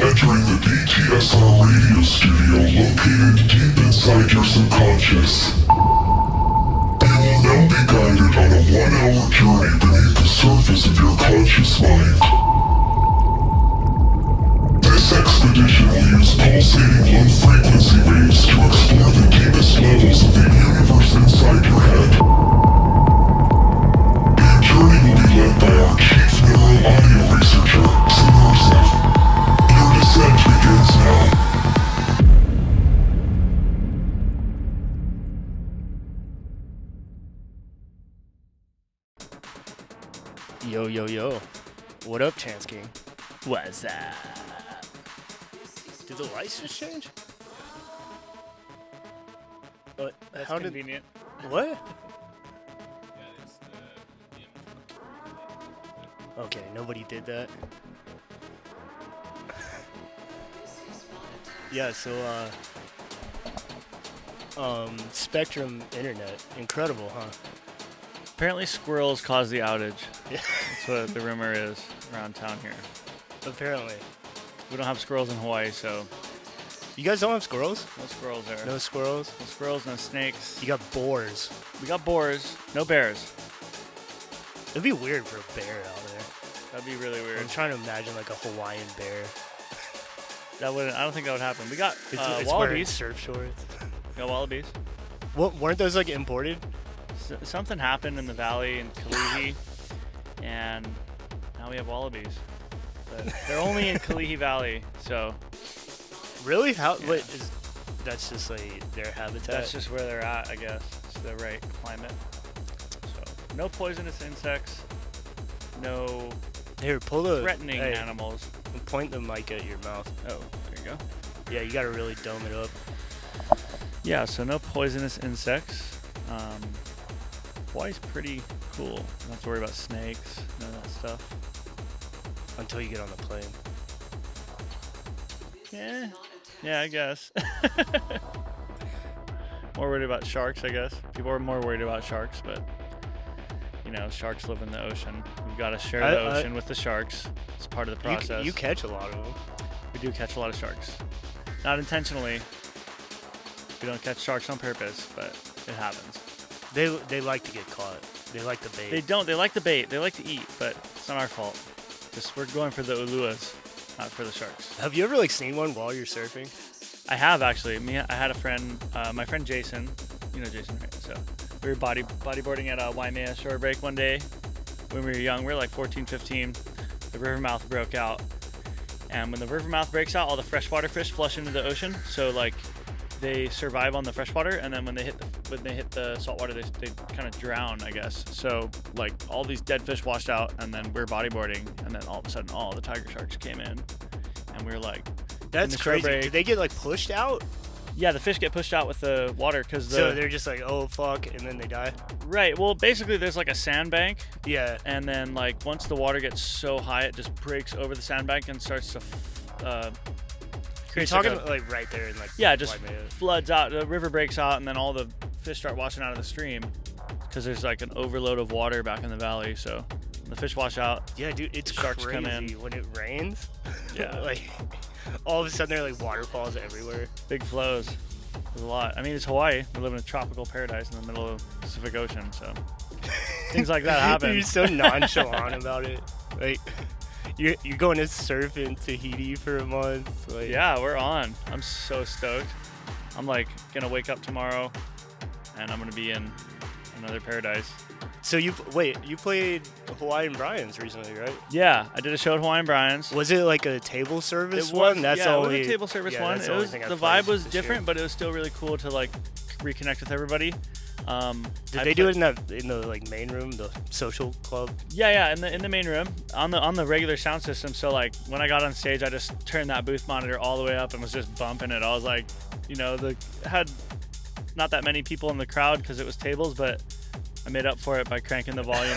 entering the DTSR radio studio located deep inside your subconscious. You will now be guided on a 1-hour journey beneath the surface of your conscious mind. This expedition will use pulsating low-frequency waves to explore the deepest levels of the universe inside your head. The journey will be led by our chief neuro-audio researcher, SUBMERSIVE. Your descent begins now. Yo, yo, yo. What up, Chance King? What's up? Did the lights just change? What? That's How convenient. What? Okay, nobody did that. Yeah, so, Spectrum Internet. Incredible, huh? Apparently squirrels caused the outage. Yeah. That's what the rumor is around town here. Apparently. We don't have squirrels in Hawaii, so You guys don't have squirrels? no squirrels there. No squirrels? No squirrels, no snakes. You got boars. We got boars, no bears. It'd be weird for a bear out there. That'd be really weird. I'm trying to imagine like a Hawaiian bear. That wouldn't. I don't think that would happen. We got It's wearing wallabies. surf shorts. We got wallabies. What, weren't those like imported? Something happened in the valley in Kalihi, and now we have wallabies. But they're only in Kalihi Valley, so Really? How? Yeah. Wait, that's just like their habitat? that's just where they're at, I guess. It's the right climate. So no poisonous insects, no Here, pull the threatening hey, animals. Point the mic at your mouth. Oh, there you go. Yeah, you gotta really dome it up. Yeah, so no poisonous insects. Hawaii's pretty cool. Don't have to worry about snakes, none of that stuff. Until you get on the plane. Yeah, I guess. More worried about sharks, I guess. People are more worried about sharks, but you know, sharks live in the ocean. We've got to share the ocean with the sharks. It's part of the process. You catch a lot of them. We do catch a lot of sharks. Not intentionally. We don't catch sharks on purpose, but it happens. They like to get caught. They like the bait. They don't. They like the bait. They like to eat, but it's not our fault. Just we're going for the uluas, not for the sharks. Have you ever like seen one while you're surfing? I have actually. I had a friend, my friend Jason. You know Jason, right? So we were bodyboarding at Waimea Shore Break one day when we were young. We were like 14, 15. The river mouth broke out, and when the river mouth breaks out, all the freshwater fish flush into the ocean. So like they survive on the freshwater, and then when they hit the saltwater, they kind of drown, I guess. So like all these dead fish washed out, and then we're bodyboarding, and then all of a sudden all the tiger sharks came in, and we were like, That's the shore crazy. break- Did they get like pushed out? yeah, the fish get pushed out with the water because So they're just like, oh fuck, and then they die. right. Well, basically there's like a sandbank, Yeah. and then like once the water gets so high, it just breaks over the sandbank and starts to You're creates talking like a- like right there in like yeah, it just Waimea. floods out. The river breaks out, and then all the fish start washing out of the stream because there's like an overload of water back in the valley. So the fish wash out. Yeah, dude, it's Sharks crazy come in. when it rains. Yeah. like all of a sudden there are like waterfalls everywhere. Big flows. There's a lot. I mean, it's Hawaii. We live in a tropical paradise in the middle of the Pacific Ocean, so things like that happen. You're so nonchalant about it. Like you're going to surf in Tahiti for a month. Like, Yeah, we're on. I'm so stoked. I'm like gonna wake up tomorrow, and I'm gonna be in another paradise. So you played Hawaiian Brian's recently, right? Yeah, I did a show at Hawaiian Brian's. Was it like a table service It one? was, That's yeah, only it was a table service yeah, one. that's It only was thing I the played vibe was this year. different, but it was still really cool to like reconnect with everybody. Did they do it in the like main room, the social club? Yeah, in the main room on the regular sound system. So like when I got on stage, I just turned that booth monitor all the way up and was just bumping it. I was like, you know, had not that many people in the crowd because it was tables, but I made up for it by cranking the volume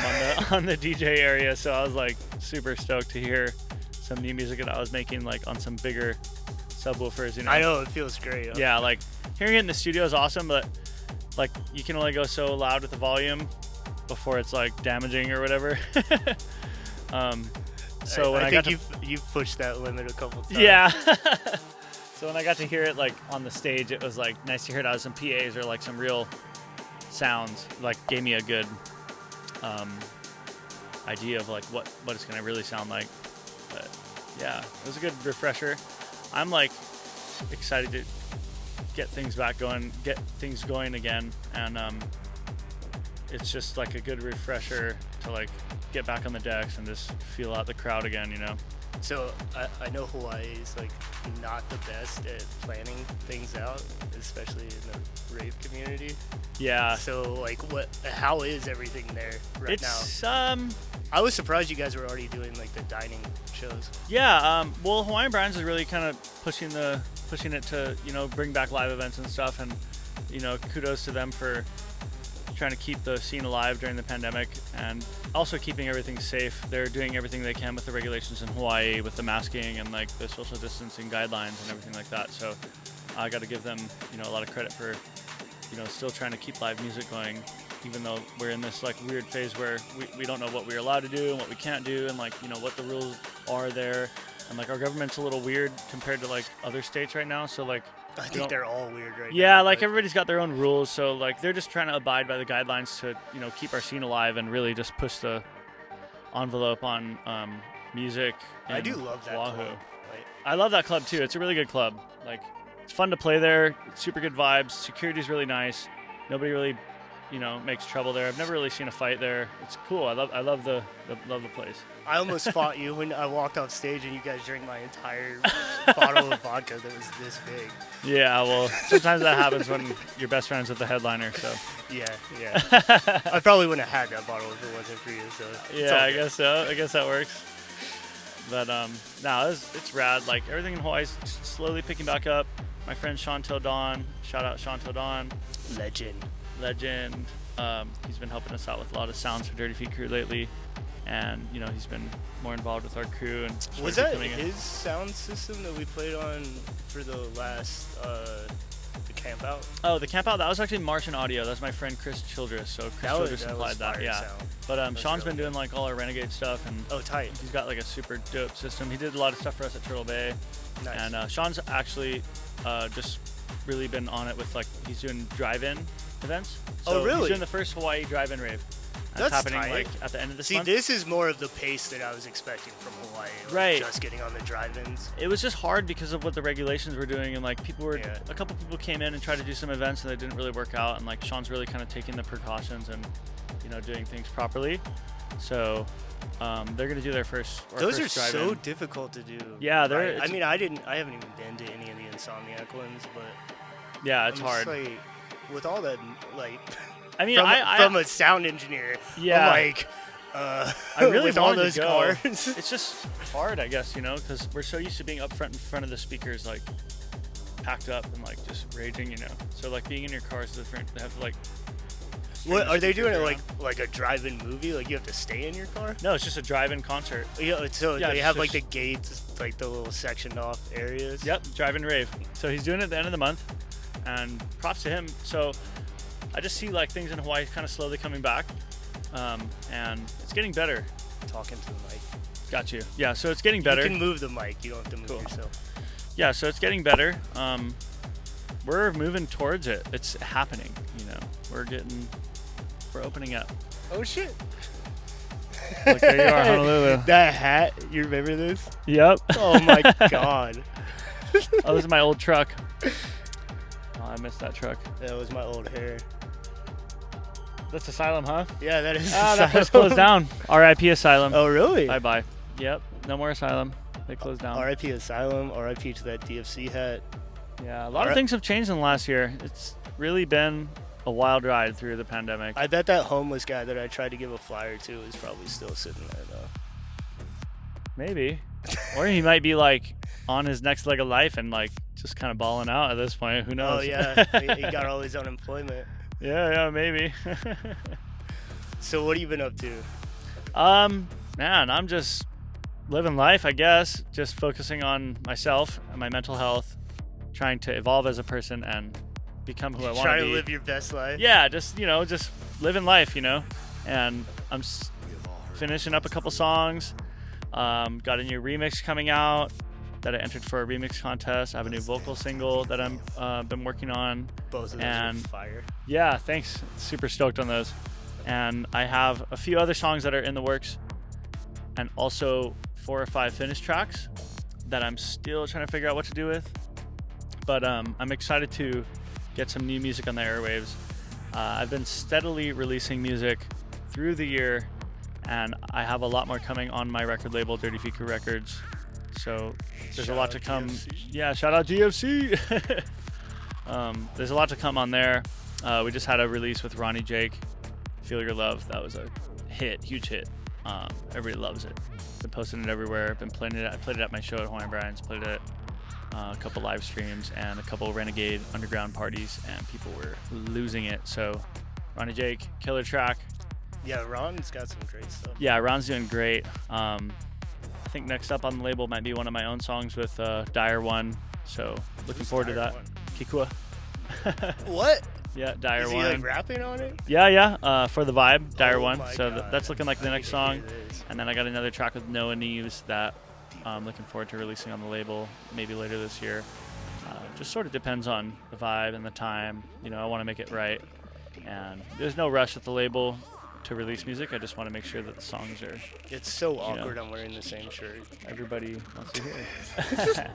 on the DJ area. So I was like super stoked to hear some new music that I was making like on some bigger subwoofers. You know, I know it feels great. yeah, like hearing it in the studio is awesome, but like you can only go so loud with the volume before it's like damaging or whatever. So when I I got think you've pushed that limit a couple times. yeah. So when I got to hear it like on the stage, it was like nice to hear it out of some PAs or like some real sounds. Like gave me a good idea of like what it's gonna really sound like. But yeah, it was a good refresher. I'm like excited to get things going again, and it's just like a good refresher to like get back on the decks and just feel out the crowd again, you know. So I know Hawaii is like not the best at planning things out, especially in the rave community. Yeah. So like, how is everything there right now? It's I was surprised you guys were already doing like the dining shows. yeah. Well, Hawaiian Brands is really kind of pushing it to, you know, bring back live events and stuff, and you know, kudos to them for trying to keep the scene alive during the pandemic and also keeping everything safe. They're doing everything they can with the regulations in Hawaii, with the masking and like the social distancing guidelines and everything like that. So I got to give them, you know, a lot of credit for, you know, still trying to keep live music going, even though we're in this like weird phase where we don't know what we're allowed to do and what we can't do, and like, you know, what the rules are there. And like our government's a little weird compared to like other states right now. So like, I think they're all weird right now. yeah, like everybody's got their own rules, so like they're just trying to abide by the guidelines to, you know, keep our scene alive and really just push the envelope on music. I do love that Oahu. club. Like, I love that club too. It's a really good club. Like, it's fun to play there. Super good vibes. Security's really nice. Nobody really, you know, makes trouble there. I've never really seen a fight there. It's cool. I love the place. I almost fought you when I walked off stage and you guys drank my entire bottle of vodka that was this big. Yeah, well, sometimes that happens when you're best friends with the headliner. So Yeah. I probably wouldn't have had that bottle if it wasn't for you. So it's all yeah, I good. guess so. I guess that works. But no, it's rad. Like everything in Hawaii's slowly picking back up. My friend Sean Till Dawn, shout out Sean Till Dawn, Legend. He's been helping us out with a lot of sounds for Dirty Feet Crew lately, and you know, he's been more involved with our crew. And Was that his sound system that we played on for the last the camp out? Oh, the camp out, that was actually Martian Audio. That's my friend Chris Childress. So Chris Childress supplied that. Yeah. Sound. But Sean's been doing like all our Renegade stuff, and Oh, tight. he's got like a super dope system. He did a lot of stuff for us at Turtle Bay. Nice. And Sean's actually just really been on it with like, he's doing drive-in events. So Oh, really? He's doing the first Hawaii drive-in rave. That's happening tight. like at the end of this See, month. this is more of the pace that I was expecting from Hawaii. Like, Right. Just getting on the drive-ins. It was just hard because of what the regulations were doing, and like people were, Yeah. a couple people came in and tried to do some events and they didn't really work out, and like Sean's really kind of taking the precautions and, you know, doing things properly. So they're gonna do their first. Those are first so drive-in. difficult to do. Yeah, they're. I it's- mean, I haven't even been to any of the Insomniac ones, but yeah, it's I'm just, hard. like, with all that, like, I mean, from a sound engineer, Yeah. I'm like, I really with all wanted to those go. cars. It's just hard, I guess, you know, because we're so used to being up front in front of the speakers, like packed up and like just raging, you know. So like being in your car is different. They have to like. string What the are they doing? It speakers like a drive-in movie? Like you have to stay in your car? No, it's just a drive-in concert. Yeah. So Yeah, they it's have like the just- gates, like the little sectioned off areas. Yep, drive-in rave. So he's doing it at the end of the month, and props to him. So I just see like things in Hawaii kind of slowly coming back, and it's getting better. Talking to the mic. Got you. Yeah, so it's getting better. You can move the mic. You don't have to move Cool. yourself. Yeah, so it's getting better. We're moving towards it. It's happening, you know. We're opening up. Oh shit! Look, there you are, Honolulu. That hat. You remember this? Yep. Oh my god. Oh, this is my old truck. Oh, I missed that truck. That was my old hair. That's Asylum, huh? Yeah, that is. Ah, that place closed down. R.I.P. Asylum. Oh really? Bye-bye. Yep, no more Asylum. They closed down. R.I.P. Asylum. R.I.P. to that DFC hat. Yeah, a lot of things have changed in the last year. It's really been a wild ride through the pandemic. I bet that homeless guy that I tried to give a flyer to is probably still sitting there though. Maybe. Or he might be like on his next leg of life and like just kind of balling out at this point. Who knows? Oh yeah, he got all his unemployment. yeah, maybe. So what have you been up to? Man, I'm just living life, I guess. Just focusing on myself and my mental health, trying to evolve as a person and become who I want to be. Trying to live your best life. Yeah, just, you know, just living life, you know. And I'm finishing up a couple songs. Got a new remix coming out that I entered for a remix contest. I have a new vocal single that I'm been working on. Both of those And are fire. yeah, thanks. Super stoked on those. And I have a few other songs that are in the works, and also 4 or 5 finished tracks that I'm still trying to figure out what to do with. But I'm excited to get some new music on the airwaves. I've been steadily releasing music through the year, and I have a lot more coming on my record label, Dirty Fiku Records. So there's a lot to come. Yeah, shout out DFC. There's a lot to come on there. We just had a release with Ronnie Jake, Feel Your Love. That was a hit, huge hit. Everybody loves it. Been posting it everywhere. Been playing it. I played it at my show at Hawaiian Brian's. Played it at a couple live streams and a couple Renegade underground parties, and people were losing it. So Ronnie Jake, killer track. Yeah, Ron's got some great stuff. Yeah, Ron's doing great. I think next up on the label might be one of my own songs with Dire One. So looking forward to that. Kikua. What? Yeah, Dire Is One. he like rapping on it? Yeah. For the vibe, Dire Oh One. my So God. that's looking like the I next need to hear song. this. And then I got another track with Noah Neves that I'm looking forward to releasing on the label maybe later this year. Just sort of depends on the vibe and the time. You know, I want to make it right. And there's no rush at the label to release music. I just want to make sure that the songs are It's so awkward. I'm wearing the same shirt. everybody wants to hear.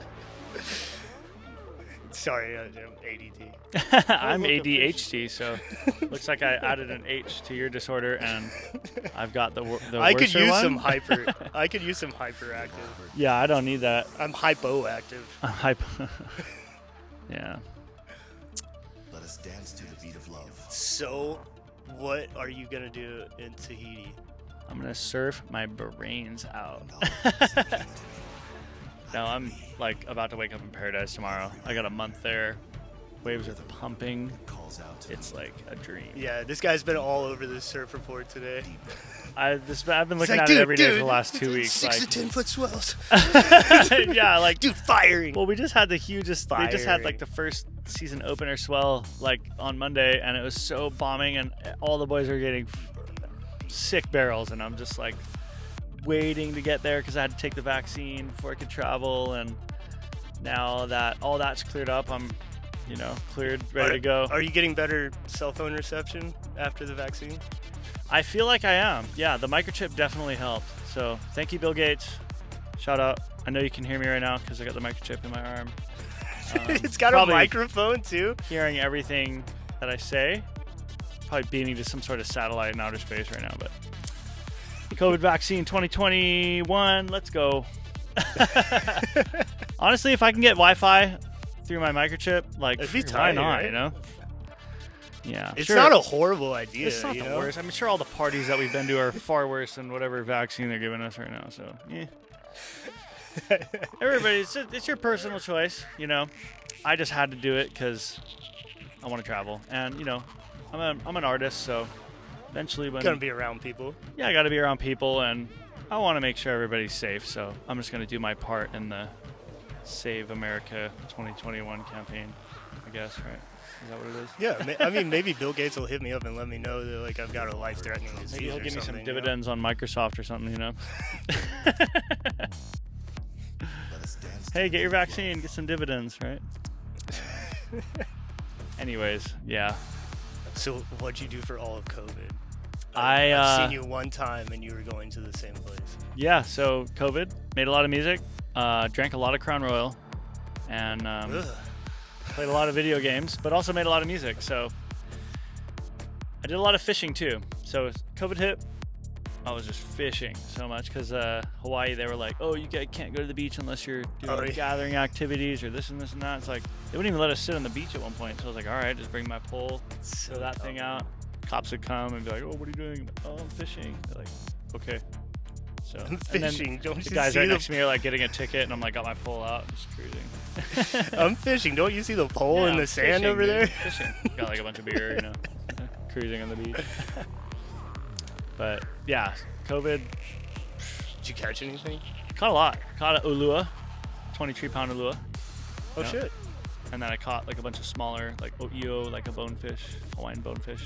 Sorry, I'm ADD. I'm ADHD, so looks like I added an H to your disorder, and I've got the I could worser use one. some hyper. I could use some hyperactive. Yeah, I don't need that. I'm hypoactive. Yeah. Let us dance to the beat of love. So, what are you gonna do in Tahiti? I'm gonna surf my brains out. No, I'm like about to wake up in paradise tomorrow. I got a month there. Waves are pumping. It's like a dream. Yeah, this guy's been all over this surf report today. I've been looking It's like, at it every day for the last 2 weeks. 6 Like, to 10 foot swells. yeah, like Dude, firing. well, we just had the hugest. They just had like Firing. the first season opener swell like on Monday, and it was so bombing, and all the boys are getting sick barrels, and I'm just like waiting to get there because I had to take the vaccine before I could travel, and now that all that's cleared up, I'm, cleared, ready to go. Are you getting better cell phone reception after the vaccine? I feel like I am. Yeah, the microchip definitely helped. So thank you, Bill Gates. Shout out. I know you can hear me right now because I got the microchip in my arm. It's got a probably microphone too. Hearing everything that I say. Probably beaming to some sort of satellite in outer space right now, but COVID vaccine 2021, let's go. Honestly, if I can get Wi-Fi through my microchip, like, It'd be why tight, not, right? Yeah. It's sure. not a horrible idea. It's not you the know? worst. I'm sure all the parties that we've been to are far worse than whatever vaccine they're giving us right now. So, yeah. Everybody, it's your personal choice, I just had to do it because I want to travel, and I'm an artist, so eventually when Gonna be around people. I got to be around people, and I want to make sure everybody's safe. So I'm just gonna do my part in the Save America 2021 campaign, I guess, right? Is that what it is? Yeah, I mean, maybe Bill Gates will hit me up and let me know that like I've got a life-threatening disease. Maybe he'll or give me some something, you know? dividends on Microsoft or something, Hey, get your vaccine, get some dividends, right? Anyways, yeah. So what'd you do for all of COVID? I've I've seen you one time and you were going to the same place. Yeah, so COVID, made a lot of music, drank a lot of Crown Royal, and Ugh. played a lot of video games, but also made a lot of music. So I did a lot of fishing too. So COVID hit, I was just fishing so much because Hawaii, they were like, oh, you guys can't go to the beach unless you're doing gathering activities or this and this and that. It's like, they wouldn't even let us sit on the beach at one point. So I was like, all right, just bring my pole, throw that thing out. Cops would come and be like, oh, what are you doing? Oh, I'm fishing. They're like, okay. So I'm and then fishing. Don't the you guys see right the? next to me are like getting a ticket, and I'm like, got my pole out, just cruising. I'm fishing. Don't you see the pole Yeah, in the I'm sand fishing, over dude. there? Fishing. Got like a bunch of beer, cruising on the beach. But yeah, COVID, Did you catch anything? caught a lot. Caught a ulua, 23-pound ulua. Oh Yeah. shit. And then I caught like a bunch of smaller, like o'io, like a bonefish, Hawaiian bonefish.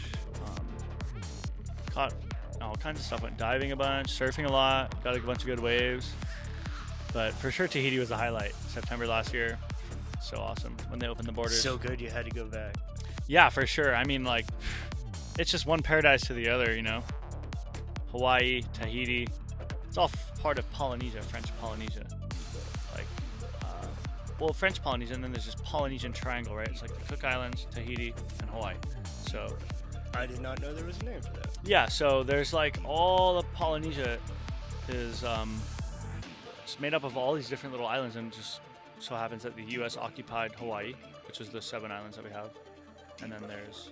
Caught all kinds of stuff. Went diving a bunch, surfing a lot, got a bunch of good waves. But for sure, Tahiti was the highlight. September last year, so awesome when they opened the borders. So good, you had to go back. Yeah, for sure. I mean, like, it's just one paradise to the other, you know. Hawaii, Tahiti, it's all part of Polynesia, French Polynesia. Like, well, French Polynesia, and then there's just Polynesian Triangle, right? It's like the Cook Islands, Tahiti, and Hawaii. So I did not know there was a name for that. yeah, so there's like all of Polynesia is it's made up of all these different little islands, and just so happens that the U.S. occupied Hawaii, which is the 7 islands that we have, and then there's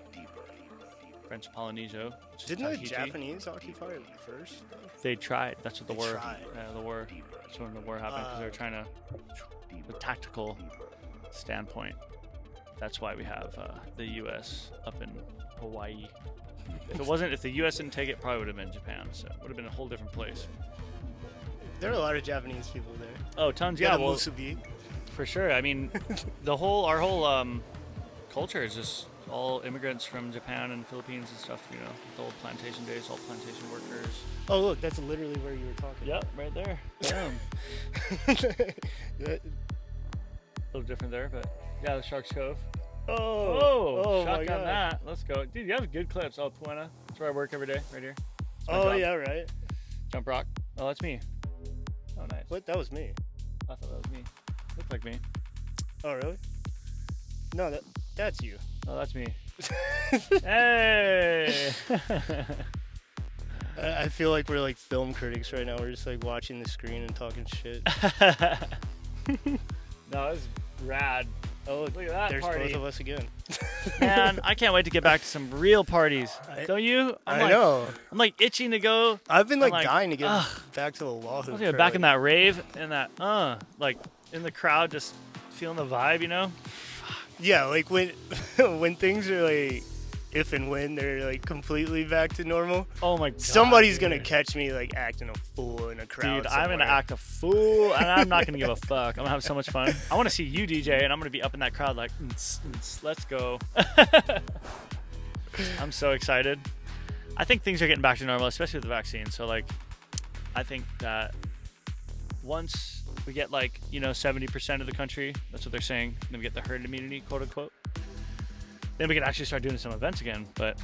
French Polynesia. Which Didn't is the Tahiti. Japanese occupy it first? They tried. That's what the They war. tried. The war. That's when the war happened because they were trying to, the tactical standpoint. That's why we have the U.S. up in Hawaii. If the U.S. didn't take it, probably would have been Japan. So it would have been a whole different place. There are a lot of Japanese people there. Oh, tons. Yeah, Yeah, the well, musubi. for sure. I mean, our whole culture is just all immigrants from Japan and Philippines and stuff. You know, the old plantation days, all plantation workers. Oh, look, that's literally where you were talking. Yep, right there. Boom. That- A little different there, but yeah, the Sharks Cove. oh my shotgun God. that. Let's go. Dude, you have good clips. Oh, Puena. That's where I work every day, right here. It's my Oh, job. yeah, right. Jump rock. Oh, that's me. Oh, nice. What? That was me. I thought that was me. Looked like me. Oh, really? No, that's you. Oh, that's me. Hey! I feel like we're like film critics right now. We're just like watching the screen and talking shit. No, it's rad. Oh, Look at that there's party. both of us again. Man, I can't wait to get back to some real parties. Don't you? I know. I'm like itching to go. I've been I'm like dying to get ugh. back to Oahu. I was back in that rave and that, like in the crowd, just feeling the vibe, you know? Yeah, like when when things are like, if and when they're like completely back to normal, Oh my god. somebody's dude. gonna catch me like acting a fool in a crowd. Dude, I'm gonna somewhere. act a fool, and I'm not gonna give a fuck. I'm gonna have so much fun. I want to see you DJ, and I'm gonna be up in that crowd like, let's go. I'm so excited. I think things are getting back to normal, especially with the vaccine. So like, I think that once we get like 70% of the country, that's what they're saying, then we get the herd immunity, quote unquote. Then we can actually start doing some events again. But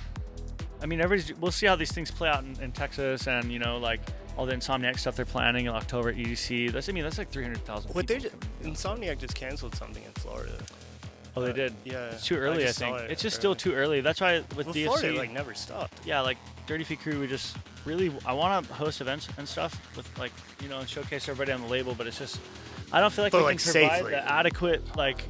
I mean, we'll see how these things play out in Texas, and like all the Insomniac stuff they're planning in October at EDC. That's like 300,000 What people. Insomniac just canceled something in Florida. Oh, they did. Yeah, It's too early, I just saw think. it It's just early. still too early. That's why with Well, DFC, Florida like never stopped. yeah, like Dirty Feet Crew, we just really, I want to host events and stuff with like, and showcase everybody on the label, but it's just, I don't feel like But, we like, can provide safely. the adequate like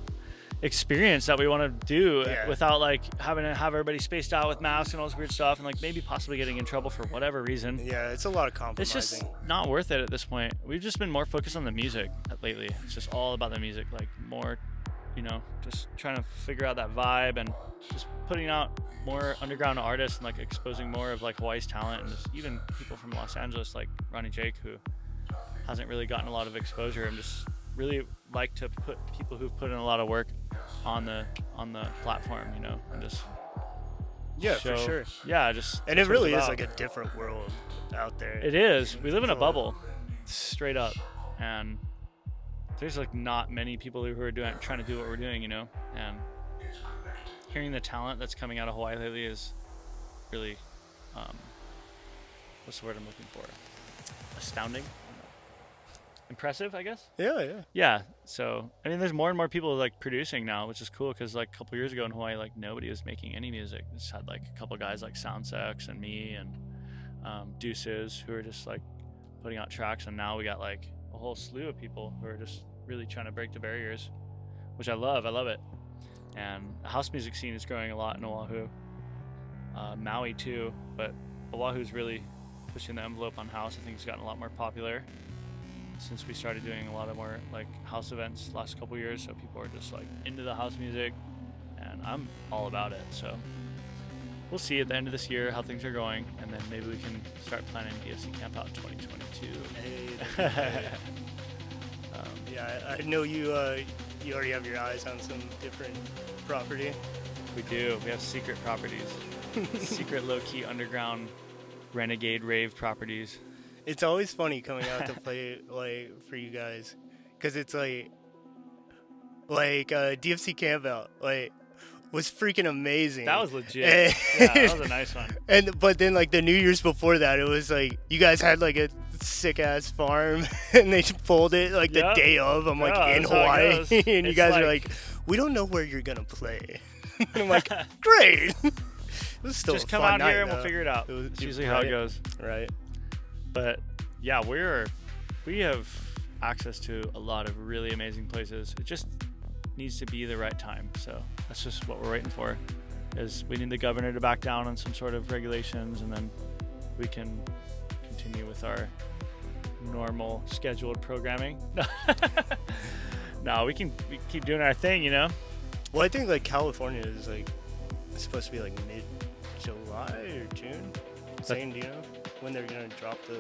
experience that we want to do Yeah. without like having to have everybody spaced out with masks and all this weird stuff, and like maybe possibly getting in trouble for whatever reason. Yeah, it's a lot of It's compromising. just not worth it at this point. We've just been more focused on the music lately. It's just all about the music, like more, just trying to figure out that vibe and just putting out more underground artists and like exposing more of like Hawaii's talent, and just even people from Los Angeles like Ronnie Jake, who hasn't really gotten a lot of exposure, and just really like to put people who've put in a lot of work on the platform, and just Yeah, show, for sure. Yeah, just And that's it what it's really is about. like a different world out there. It is. We live in a So- bubble, straight up, and there's like not many people who are trying to do what we're doing, And hearing the talent that's coming out of Hawaii lately is really, what's the word I'm looking for? Astounding, impressive, I guess. Yeah, yeah. Yeah. So I mean, there's more and more people like producing now, which is cool because like a couple years ago in Hawaii, like nobody was making any music. Just had like a couple guys like Sound Sex and me and Deuces who are just like putting out tracks, and now we got like a whole slew of people who are just really trying to break the barriers, which I love. I love it. And the house music scene is growing a lot in Oahu, Maui too, but Oahu's really pushing the envelope on house. I think it's gotten a lot more popular since we started doing a lot of more like house events last couple years. So people are just like into the house music, and I'm all about it. So we'll see at the end of this year how things are going, and then maybe we can start planning DFC Camp Out 2022. Hey, yeah, I know you already have your eyes on some different property. We do. We have secret properties, secret low-key underground renegade rave properties. It's always funny coming out to play like for you guys, because it's like DFC camp out was freaking amazing. That was legit. Yeah, that was a nice one. But then like the New Year's before that, it was like you guys had like a sick ass farm and they pulled it like the day of. I'm like in Hawaii and you guys are like, we don't know where you're gonna play. And I'm like, great. It was still just a come fun out night, here and we'll though. figure it out. was It's usually how it right. goes. Right. But yeah, we have access to a lot of really amazing places. It just needs to be the right time. So that's just what we're waiting for. Is we need the governor to back down on some sort of regulations, and then we can continue with our normal scheduled programming. No, we keep doing our thing, you know. Well, I think like California is like it's supposed to be like mid-July or June. Saying, do you know when they're gonna drop the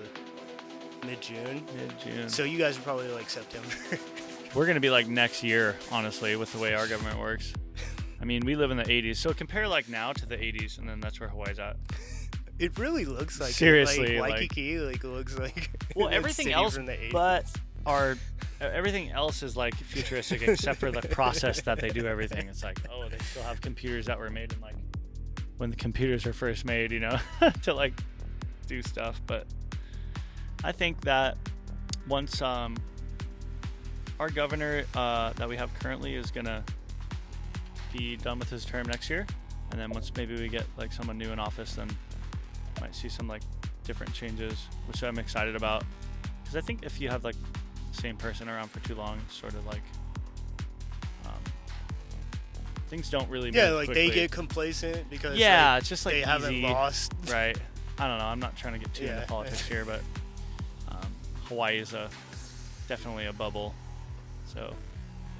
mid-June? Mid-June. So you guys are probably like September. We're gonna be like next year, honestly, with the way our government works. I mean, we live in the 80s, so compare like now to the 80s, and then that's where Hawaii's at. It really looks like Seriously, like like- Waikiki looks like Well, it's everything city else, from the 80s. but everything else is like futuristic except for the process that they do everything. It's like, oh, they still have computers that were made in like when the computers were first made, you know, to like do stuff. But I think that once our governor that we have currently is gonna be done with his term next year, and then once maybe we get like someone new in office, then might see some like different changes, which I'm excited about. Because I think if you have like the same person around for too long, it's sort of like things don't really yeah, move like quickly. they get complacent because Yeah, it's just like they haven't easy. lost. Right. I don't know. I'm not trying to get too Yeah. into politics here, but Hawaii is definitely a bubble. So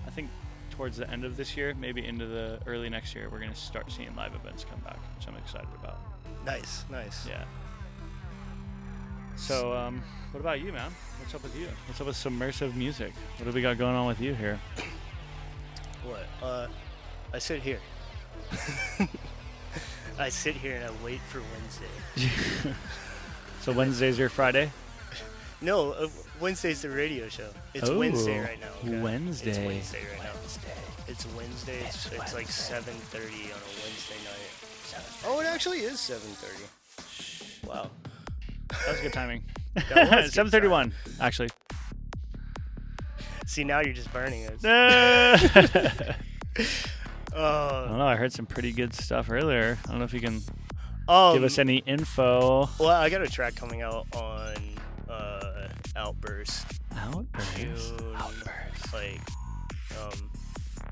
I think towards the end of this year, maybe into the early next year, we're going to start seeing live events come back, which I'm excited about. Nice. Yeah. So what about you, man? What's up with you? What's up with submersive music? What do we got going on with you here? What? I sit here. I sit here and I wait for Wednesday. So Wednesday's your Friday? No, Wednesday's the radio show. It's Oh, Wednesday right now. Okay? Wednesday. It's Wednesday right now. It's Wednesday. It's like 7:30 on a Wednesday night. Oh, it actually is 7:30. Wow. That was good timing. That was good 7:31, actually. See, now you're just burning us. I Oh. don't know. I heard some pretty good stuff earlier. I don't know if you can give us any info. Well, I got a track coming out on Outburst. Outburst. June, Outburst. Like,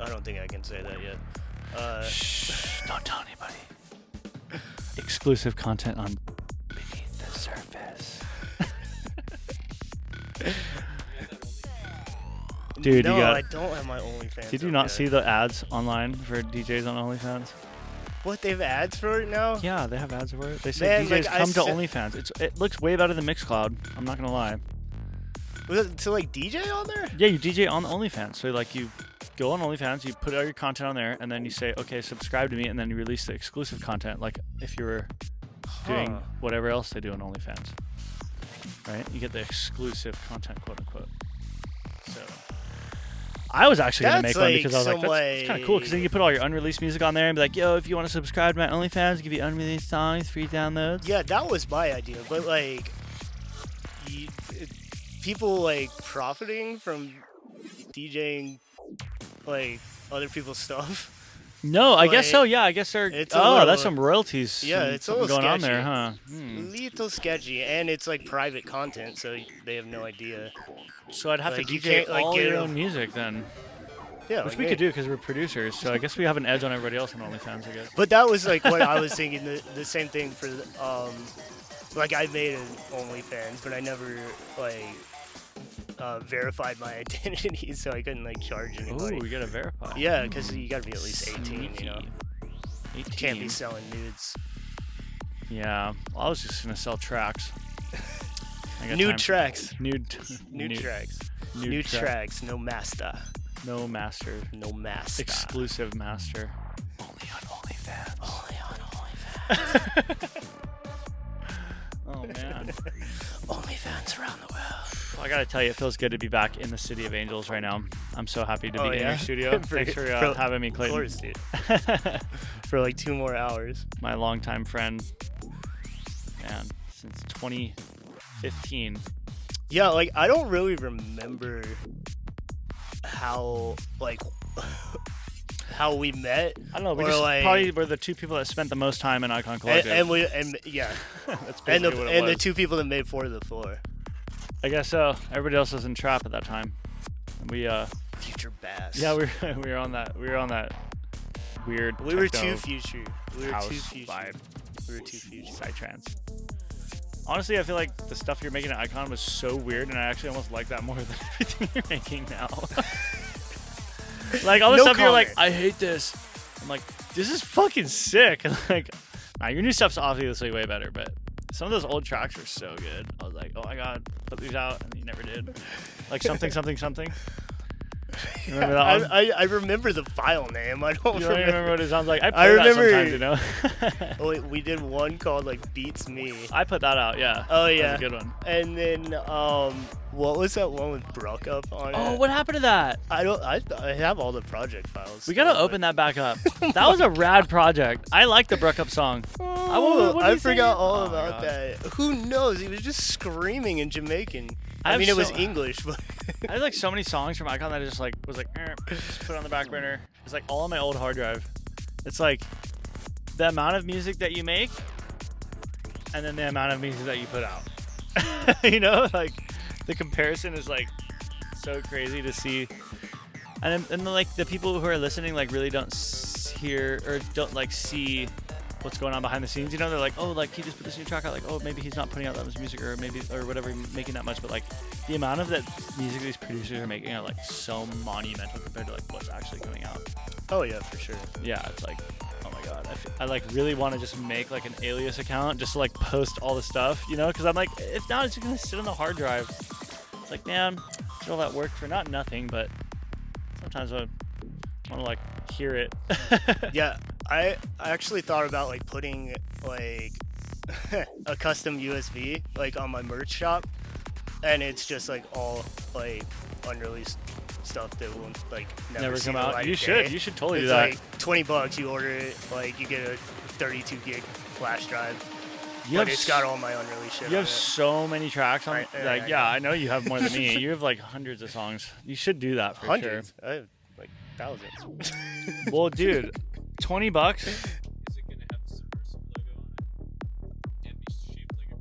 I don't think I can say that yet. Shh, don't tell anybody. Exclusive content on Beneath the Surface. Dude, no, you got. I don't have my OnlyFans. Did you up not yet. see the ads online for DJs on OnlyFans? What, they have ads for it now? Yeah, they have ads for it. They say Man, DJs like, I come to said- OnlyFans. It looks way better than Mixcloud. I'm not gonna lie. Was it to like DJ on there? Yeah, you DJ on the OnlyFans. So like you go on OnlyFans, you put all your content on there, and then you say, okay, subscribe to me, and then you release the exclusive content, like if you were doing Huh. whatever else they do on OnlyFans. Right? You get the exclusive content, quote unquote. So I was actually gonna That's make one like because I was like, some that's kind of cool because then you put all your unreleased music on there and be like, yo, if you want to subscribe to my OnlyFans, give you unreleased songs, free downloads. Yeah, that was my idea. But like, people like profiting from DJing like other people's stuff. No, I guess Like, so. Yeah, I guess they're. it's a Oh, little- that's some royalties. Yeah, some- it's a something little going on sketchy. there, huh? Hmm. Little sketchy, and it's like private content, so they have no idea. So I'd have Like, to you DJ can't, like, all get your a- own music then, Yeah, which like we me. could do because we're producers. So I guess we have an edge on everybody else on OnlyFans, I guess. But that was like what I was thinking. The same thing for like I made an OnlyFans, but I never like verified my identity, so I couldn't like charge anybody. Ooh, we gotta verify. Yeah, because you gotta be at least 18. You know, 18. can't be selling nudes. Yeah, well, I was just gonna sell tracks. I got Nude time for- tracks. Nude. Nude tracks. Nude Nude track. tracks. No master. No master. No master. Exclusive master. Only on OnlyFans. Only on OnlyFans. Oh around the world. I gotta tell you, it feels good to be back in the City of Angels right now. I'm so happy to be in your studio. Thanks for having me, Clayton. Of course, dude. For like 2 more hours. My longtime friend, man, since 2015. Yeah, like I don't really remember how how we met. I don't know. We just probably were the 2 people that spent the most time in Icon Collective. And yeah, That's and basically what it was. the 2 people that made 4 to the Floor. I guess so. Everybody else was in Trap at that time. And we Future Bass. yeah, we were on that weird. We were techno too future. We were house too future. vibe. We were too future. Psytrance. Honestly, I feel like the stuff you're making at Icon was so weird, and I actually almost like that more than everything you're making now. Like all the stuff you're like, I hate this. I'm like, this is fucking sick. And like, nah, your new stuff's obviously way better, but some of those old tracks are so good. I was like, oh my god, put these out, and you never did. Like something. You remember that one? I remember the file name. I don't You don't remember what it sounds like? I I play remember. that sometimes, you know. Oh, wait, we did one called like Beats Me. I put that out, yeah. Oh That yeah, was a good one. And then what was that one with Brook up on Oh, it? what happened to that? I have all the project files. We gotta open that back up. That was a rad project. I like the Brook Up song. Oh, what did I he say? forgot all Oh, about God. that. Who knows? He was just screaming in Jamaican. I I mean, it was so- English, but I had like so many songs from Icon that I just like was like, just put on the back burner. It's like all on my old hard drive. It's like the amount of music that you make, and then the amount of music that you put out. You know, like the comparison is like so crazy to see. And like the people who are listening like really don't hear or don't like see what's going on behind the scenes. You know, they're like, oh, like he just put this new track out. Like, oh, maybe he's not putting out that much music or maybe or whatever, making that much. But like the amount of that music these producers are making are like so monumental compared to like what's actually coming out. oh yeah, for sure. Yeah, it's like, oh my god, I like really want to just make like an alias account just to like post all the stuff, you know, because I'm like, if not, it's just gonna sit on the hard drive. It's like, man, did all that work for not nothing, but sometimes I want to like hear it. Yeah, I actually thought about like putting like a custom USB like on my merch shop, and it's just like all like unreleased stuff that will like never see come the out. light You of should. day. You should totally do It's that. like $20. You order it, like you get a 32 gig flash drive. You But have it's got all my unreleased shit. You on have it. so many tracks on. Right there, Like, I yeah, know. I know you have more than me. You have like hundreds of songs. You should do that for Hundreds. I have like thousands. sure. Well, dude, $20. Is it gonna have the Submersive logo on it and be shaped like a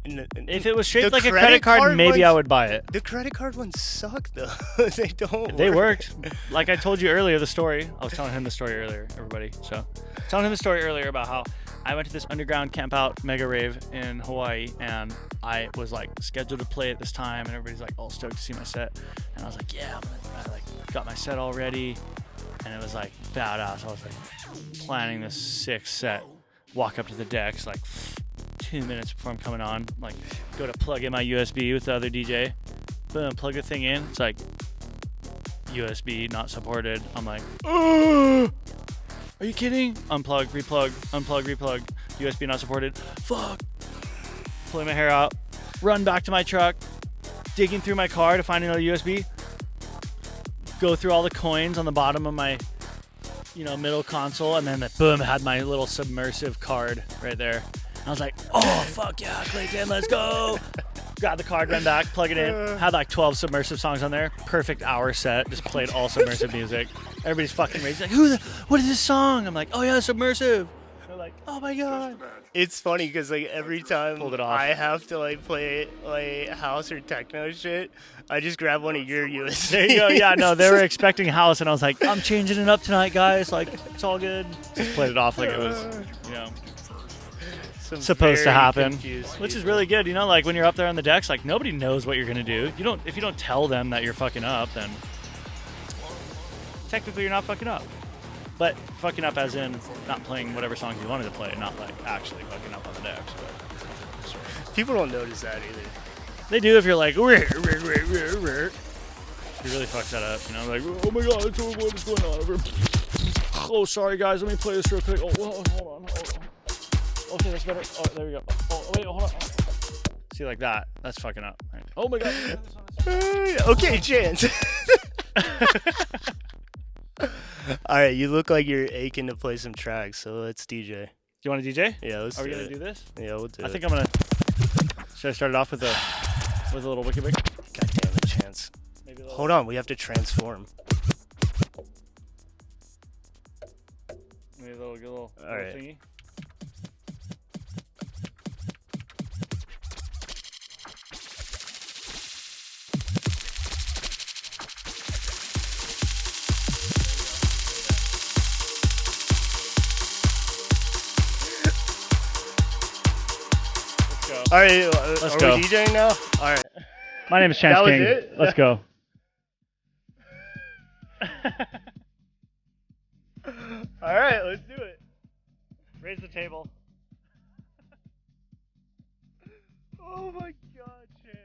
credit card? If it was shaped The like a credit credit card, card maybe I ones- would buy it. The credit card ones suck though. They don't. They work. worked. Like I told you earlier, the story. I was telling him the story earlier, everybody. So, telling him the story earlier about how I went to this underground camp out mega rave in Hawaii, and I was like scheduled to play at this time, and everybody's like all stoked to see my set, and I was like, yeah, I like got my set all ready, and it was like badass. I was like planning this sick set. Walk up to the decks like 2 minutes before I'm coming on, like go to plug in my USB with the other DJ. Boom, plug the thing in. It's like USB not supported. I'm like, oh, are you kidding? Unplug, replug, unplug, replug. USB not supported. Fuck. Pulling my hair out. Run back to my truck. Digging through my car to find another USB. Go through all the coins on the bottom of my, middle console, and then boom, it had my little submersive card right there. And I was like, oh, fuck yeah, Clayton, let's go. Grab the card, run back, plug it in. Had like 12 submersive songs on there. Perfect hour set. Just played all submersive music. Everybody's fucking raging. Like, what is this song? I'm like, oh yeah, submersive. They're like, oh my god. It's funny because like every time Pulled it off. I have to like play like house or techno shit, I just grab one of your USBs. There you go. Yeah, no, they were expecting house, and I was like, I'm changing it up tonight, guys. Like, it's all good. Just played it off like it was, Some supposed to very happen, confused which is people. really good. Like when you're up there on the decks, like nobody knows what you're gonna do. If you don't tell them that you're fucking up, then technically you're not fucking up. But fucking up as in not playing whatever songs you wanted to play, not like actually fucking up on the decks. But People don't notice that either. they do if you're like, you really fuck that up, like, oh my god, what is going on over? Oh, sorry guys, let me play this real quick. Oh, hold on. Okay, that's better. Oh, there we go. Oh, wait, hold on. See, like that. That's fucking up. Right. Oh my god. Okay, Chance. All right, you look like you're aching to play some tracks, so let's DJ. Do you want to DJ? Yeah, let's Are we do gonna it. do this? Yeah, we'll do it. I think I'm gonna. Should I start it off with a little wiki big? God damn it, Chance. Maybe a little. Hold on, we have to transform. Maybe a little All right. thingy. All right, Let's are go. we DJing now? All right. My name is Chance That was King. it? Let's go. All right, let's do it. Raise the table. Oh my God, Chance.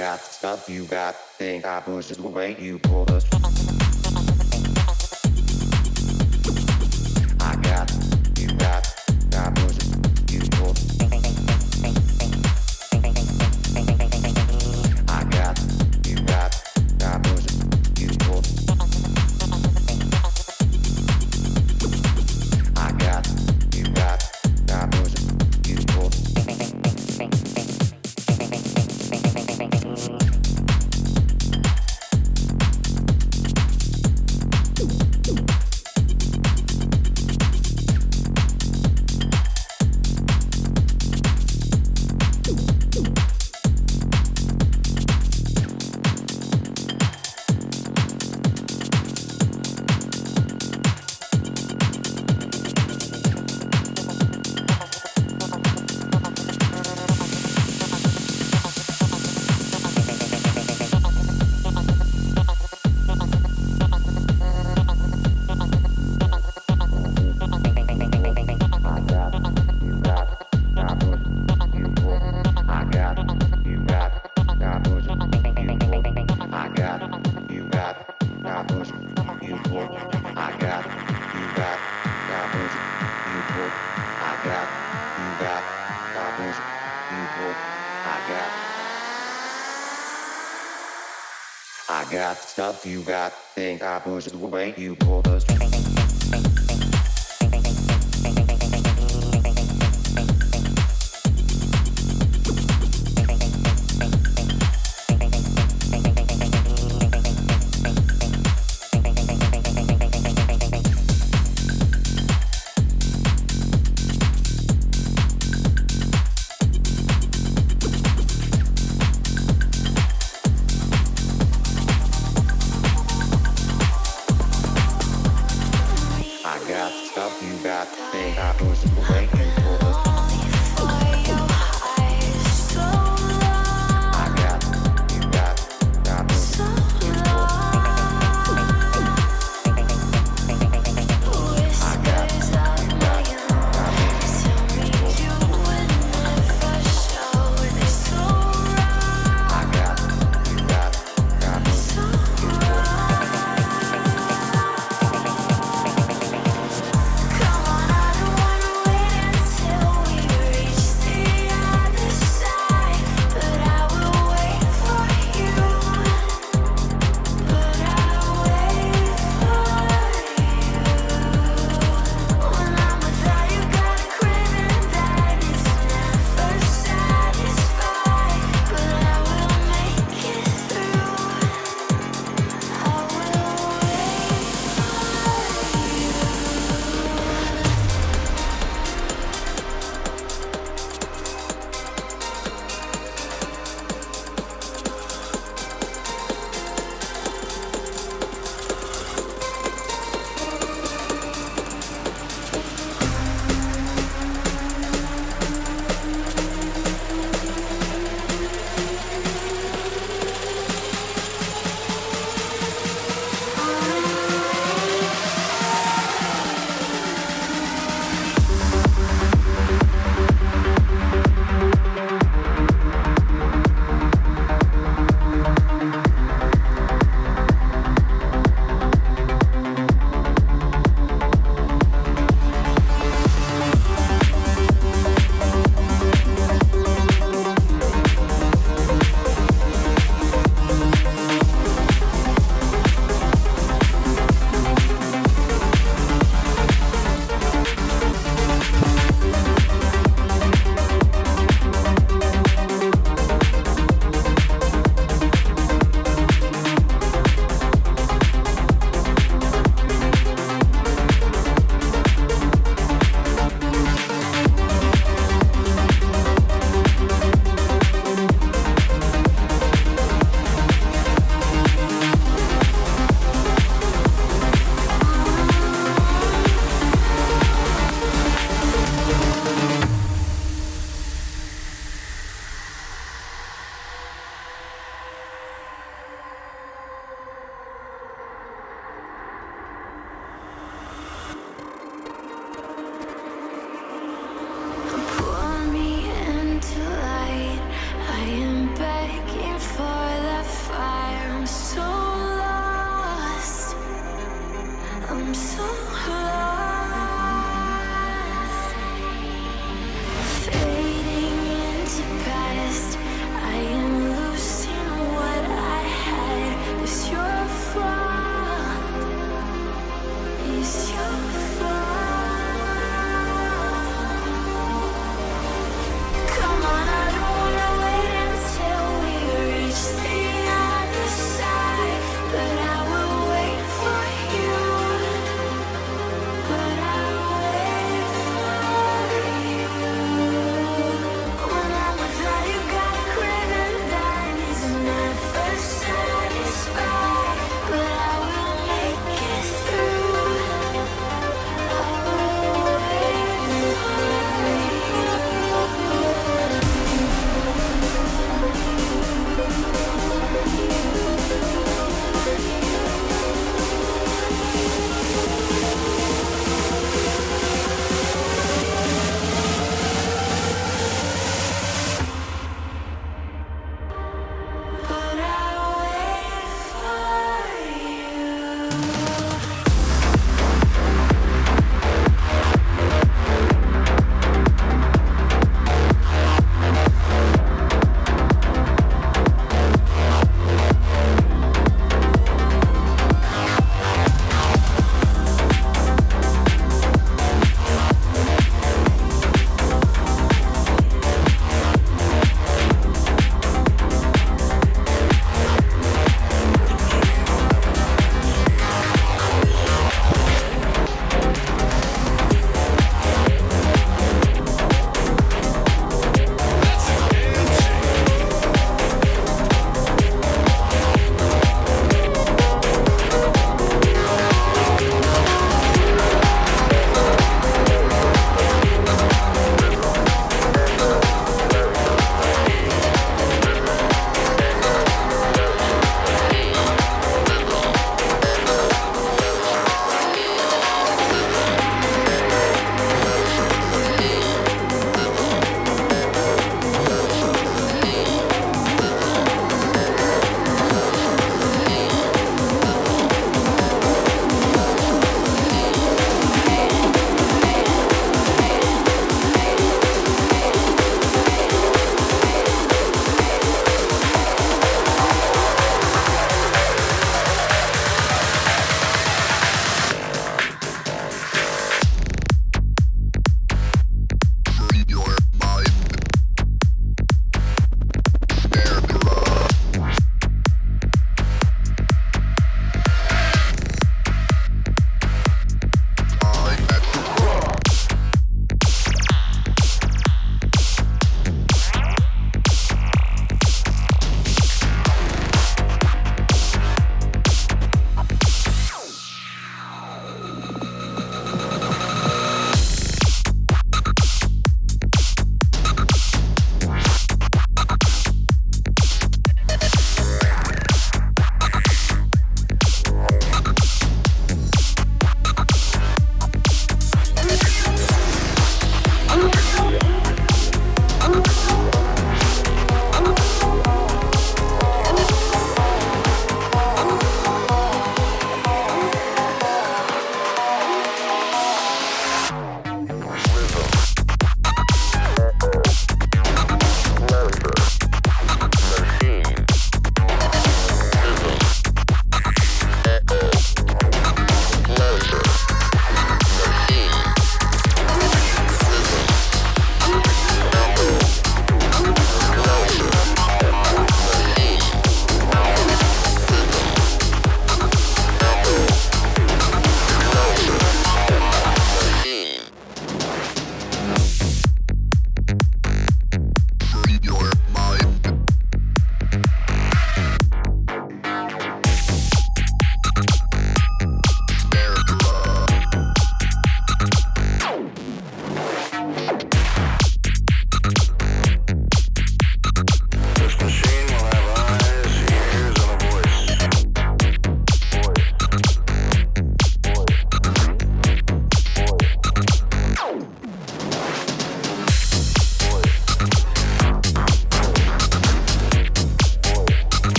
got stuff you got, think I push the way you pull the. I got, you got push it, you pull. I got, you got push it, you pull. I got, you got push it, you pull. I got stuff you got, think I push it away, you pull the string. Come on, I don't wanna wait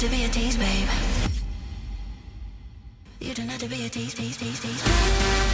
to be a tease, babe. You don't have to be a tease, tease, tease, tease.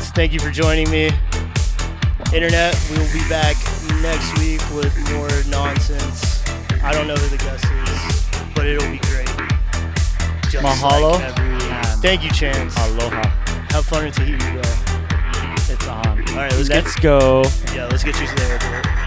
Chance, thank you for joining me. Internet, we will be back next week with more nonsense. I don't know who the guest is, but it'll be great. Just Mahalo. like every week. Thank you, Chance. Aloha. Have fun in Tahiti, bro. It's on. All right, let's go. get you to the airport.